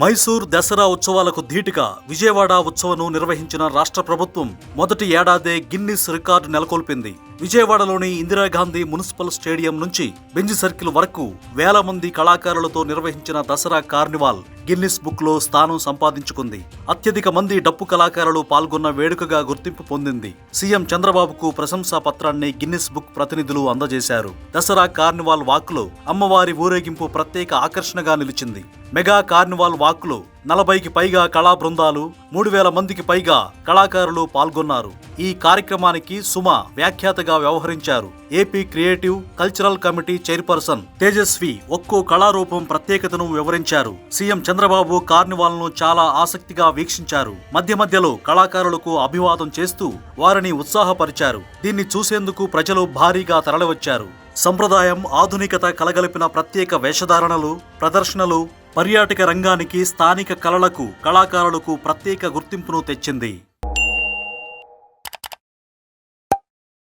మైసూర్ దసరా ఉత్సవాలకు ధీటుగా విజయవాడ ఉత్సవను నిర్వహించిన రాష్ట్ర ప్రభుత్వం మొదటి ఏడాదే గిన్నిస్ రికార్డు నెలకొల్పింది. విజయవాడలోని ఇందిరాగాంధీ మున్సిపల్ స్టేడియం నుంచి బెంజ్ సర్కిల్ వరకు వేల మంది కళాకారులతో నిర్వహించిన దసరా కార్నివాల్ గిన్నిస్ బుక్ లో స్థానం సంపాదించుకుంది. అత్యధిక మంది డప్పు కళాకారులు పాల్గొన్న వేడుకగా గుర్తింపు పొందింది. సీఎం చంద్రబాబుకు ప్రశంసా పత్రాన్ని గిన్నిస్ బుక్ ప్రతినిధులు అందజేశారు. దసరా కార్నివాల్ వాక్లో అమ్మవారి ఊరేగింపు ప్రత్యేక ఆకర్షణగా నిలిచింది. మెగా కార్నివాల్ వాక్లో 40కి పైగా కళా బృందాలు, 3000 మందికి పైగా కళాకారులు పాల్గొన్నారు. ఈ కార్యక్రమానికి సుమ వ్యాఖ్యాతగా వ్యవహరించారు. AP creative cultural committee chairperson Tejaswi ఒక్కో కళారూపం ప్రత్యేకతను వివరించారు. సీఎం చంద్రబాబు కార్నివాల్ ను చాలా ఆసక్తిగా వీక్షించారు. మధ్య మధ్యలో కళాకారులకు అభివాదం చేస్తూ వారిని ఉత్సాహపరిచారు. దీన్ని చూసేందుకు ప్రజలు భారీగా తరలివచ్చారు. సంప్రదాయం, ఆధునికత కలగలిపిన ప్రత్యేక వేషధారణలు, ప్రదర్శనలు పర్యాటక రంగానికి, స్థానిక కళలకు, కళాకారులకు ప్రత్యేక గుర్తింపును తెచ్చింది.